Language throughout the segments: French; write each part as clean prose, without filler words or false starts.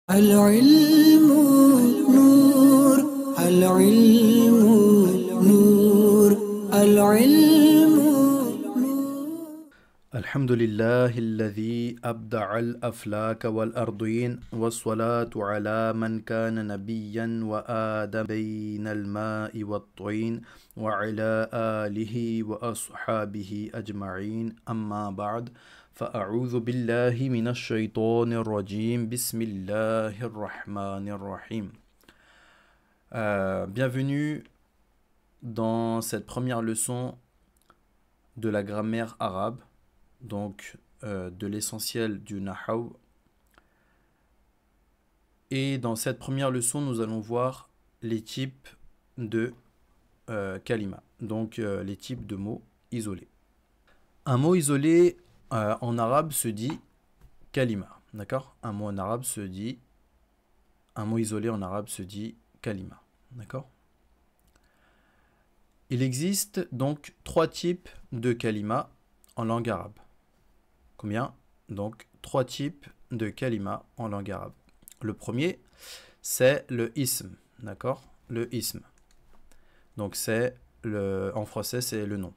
العلم نور العلم نور العلم الحمد لله الذي أبدع الأفلاك والأرضين والصلاة على من كان نبيا وآدم بين الماء والطين وعلى آله وأصحابه أجمعين أما بعد فأعوذ بالله من الشيطان الرجيم بسم الله الرحمن الرحيم. Bienvenue dans cette première leçon de la grammaire arabe, donc de l'essentiel du Nahaw. Et dans cette première leçon, nous allons voir les types de kalima, donc les types de mots isolés. Un mot isolé en arabe se dit kalima, d'accord? Un mot isolé en arabe se dit kalima, d'accord? Il existe donc trois types de kalima en langue arabe. Combien? Donc, trois types de kalima en langue arabe. Le premier, c'est le ism, d'accord? Le ism. Donc, en français, c'est le nom.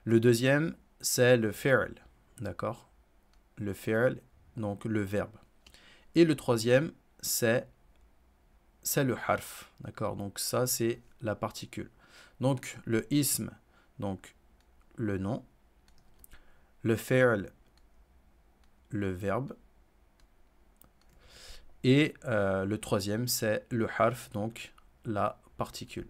Le deuxième, c'est le fi'l, d'accord? Le fi'l, donc le verbe. Et le troisième, c'est le harf, d'accord? Donc, ça, c'est la particule. Donc, le ism, donc le nom. Le fi'l, le verbe. Et le troisième, c'est le harf, donc la particule.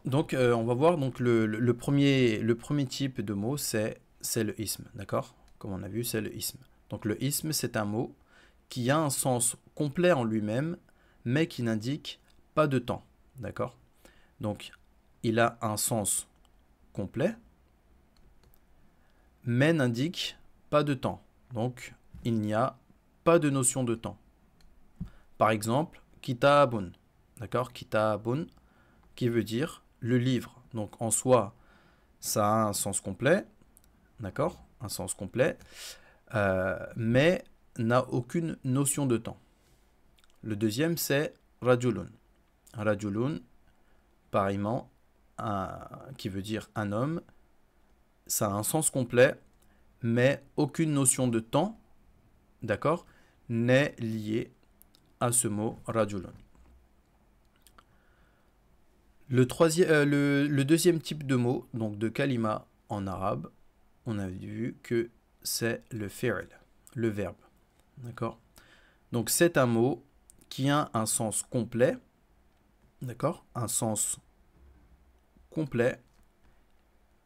Donc, on va voir donc le premier type de mot, c'est le ism, d'accord? Comme on a vu, c'est le ism. Donc, le ism, c'est un mot qui a un sens complet en lui-même, mais qui n'indique pas de temps, d'accord? Donc, il a un sens complet, mais n'indique pas de temps. Donc, il n'y a pas de notion de temps. Par exemple, kitabun, d'accord? Kitabun, qui veut dire le livre. Donc, en soi, ça a un sens complet, d'accord? Un sens complet, mais n'a aucune notion de temps. Le deuxième, c'est rajulun. Rajulun, pareillement, qui veut dire un homme, ça a un sens complet, mais aucune notion de temps, d'accord, n'est liée à ce mot rajulun. Le deuxième type de mot, donc de kalima en arabe, on a vu que c'est le fi'l, le verbe, d'accord. Donc c'est un mot qui a un sens complet, d'accord, un sens complet,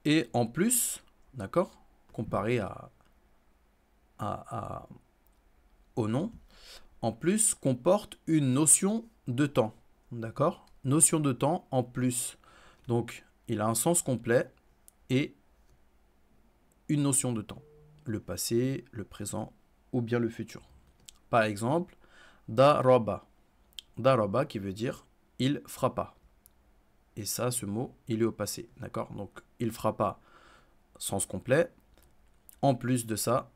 et en plus, d'accord, comparé au nom, en plus comporte une notion de temps, d'accord, notion de temps en plus. Donc, il a un sens complet et une notion de temps. Le passé, le présent ou bien le futur. Par exemple, daraba. Daraba qui veut dire il frappa. Et ça, ce mot, il est au passé. D'accord? Donc, il frappa, sens complet. En plus de ça,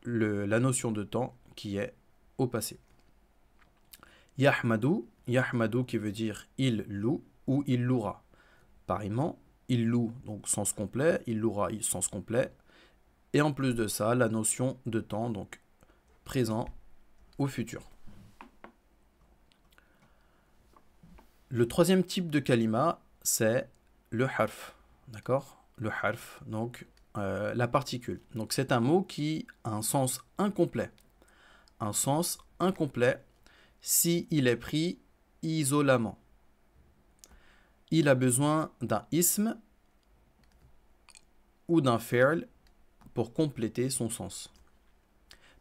la notion de temps qui est au passé. Yahmadou. Yahmadou qui veut dire il loue ou il louera. Pareillement, il loue, donc sens complet, il louera, sens complet. Et en plus de ça, la notion de temps, donc présent ou futur. Le troisième type de kalima, c'est le harf. D'accord? Le harf, donc la particule. Donc c'est un mot qui a un sens incomplet. Un sens incomplet si il est pris isolément. Il a besoin d'un ism ou d'un fi'l pour compléter son sens.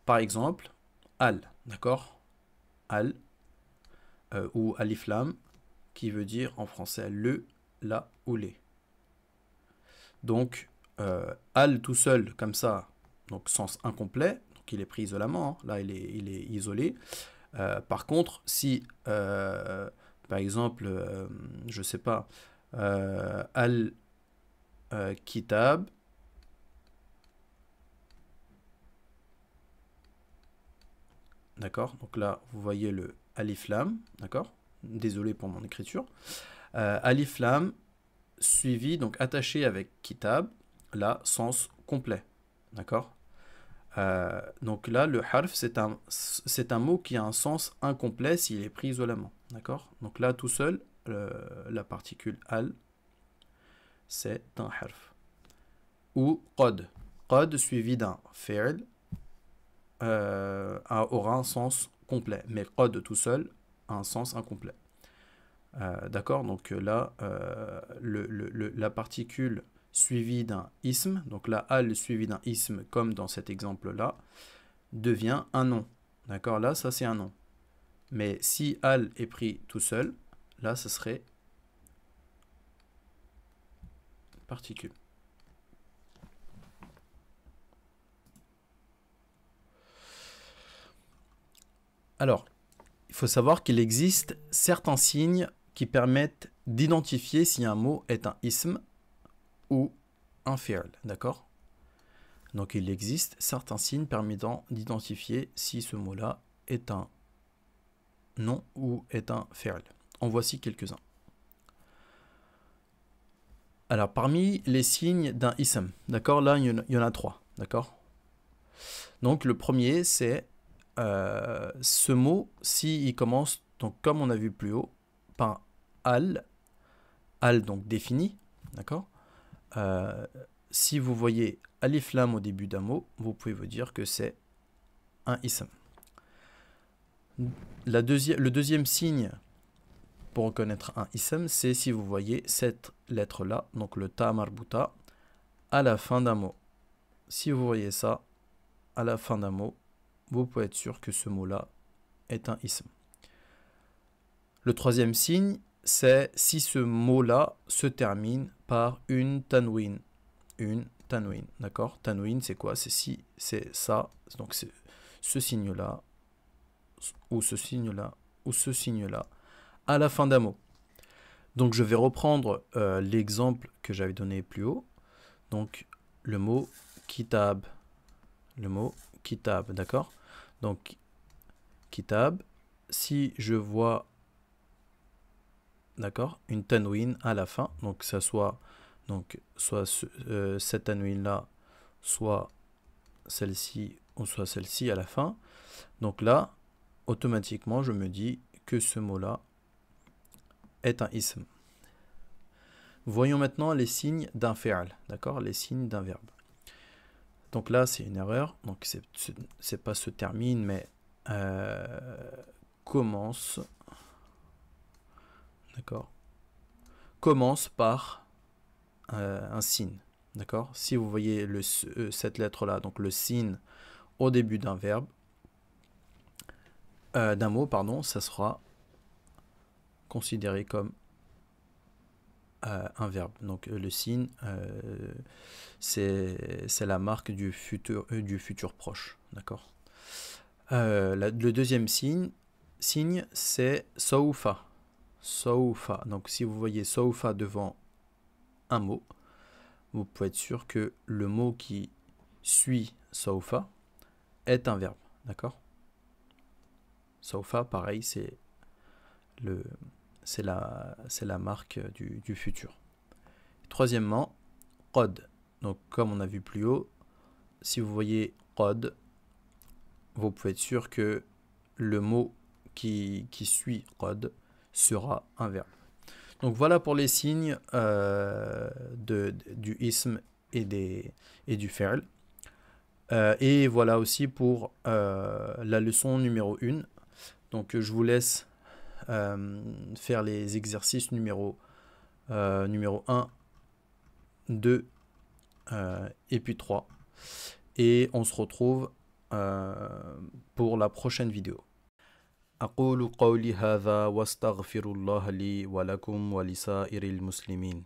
Par exemple, al, d'accord? Al ou alif lam qui veut dire en français le, la ou les. Donc al tout seul comme ça, donc sens incomplet, donc il est pris isolément, hein, là il est isolé. Par contre, si par exemple, je sais pas, al kitab d'accord? Donc là, vous voyez le alif lam, d'accord? Désolé pour mon écriture. Alif lam suivi, donc attaché avec kitab, là, sens complet, d'accord? Donc là, le harf, c'est un mot qui a un sens incomplet s'il est pris isolément, d'accord? Donc là, tout seul, la particule al, c'est un harf. Ou qad. Qad suivi d'un fi'l aura un sens complet, mais qad tout seul a un sens incomplet. D'accord? Donc là, la particule suivie d'un ism, donc là, al suivi d'un ism, comme dans cet exemple-là, devient un nom. D'accord? Là, ça c'est un nom. Mais si al est pris tout seul, là, ce serait particule. Alors, il faut savoir qu'il existe certains signes qui permettent d'identifier si un mot est un ism ou un fi'l, d'accord? Donc il existe certains signes permettant d'identifier si ce mot-là est un nom ou est un fi'l. En voici quelques-uns. Alors parmi les signes d'un ism, d'accord, là il y en a 3, d'accord? Donc le premier c'est ce mot, s'il commence, donc comme on a vu plus haut, par al donc défini, d'accord? Si vous voyez alif lam au début d'un mot, vous pouvez vous dire que c'est un ism. Le deuxième signe pour reconnaître un ism, c'est si vous voyez cette lettre-là, donc le ta marbuta, à la fin d'un mot. Si vous voyez ça à la fin d'un mot, vous pouvez être sûr que ce mot-là est un ism. Le troisième signe, c'est si ce mot-là se termine par une tanwin. Une tanwin, d'accord? Tanwin, c'est quoi? C'est ça, donc c'est ce signe-là, ou ce signe-là, ou ce signe-là, à la fin d'un mot. Donc je vais reprendre l'exemple que j'avais donné plus haut. Donc le mot kitab. Le mot kitab, d'accord? Donc kitab, si je vois, d'accord, une tanwin à la fin, donc ça soit cette tanwin là, soit celle-ci ou soit celle-ci à la fin. Donc là, automatiquement, je me dis que ce mot-là est un ism. Voyons maintenant les signes d'un fi'l, d'accord, les signes d'un verbe. Donc là, c'est une erreur. Donc c'est pas se termine, mais commence. D'accord. Commence par un signe. D'accord. Si vous voyez cette lettre-là, donc le signe au début d'un verbe, d'un mot, pardon, ça sera considéré comme un verbe. Donc le signe, c'est la marque du futur proche. D'accord. Le deuxième signe c'est sawfa. Sawfa. Donc si vous voyez sawfa devant un mot, vous pouvez être sûr que le mot qui suit sawfa est un verbe. D'accord. Sawfa, pareil, c'est la marque du futur. Troisièmement, qad. Donc comme on a vu plus haut, si vous voyez qad, vous pouvez être sûr que le mot qui suit qad sera un verbe. Donc voilà pour les signes du ism et du fi'l. Et voilà aussi pour la leçon numéro 1. Donc je vous laisse faire les exercices numéro 1, 2 et puis 3. Et on se retrouve pour la prochaine vidéo. أقول قولي هذا واستغفر الله لي ولكم ولسائر المسلمين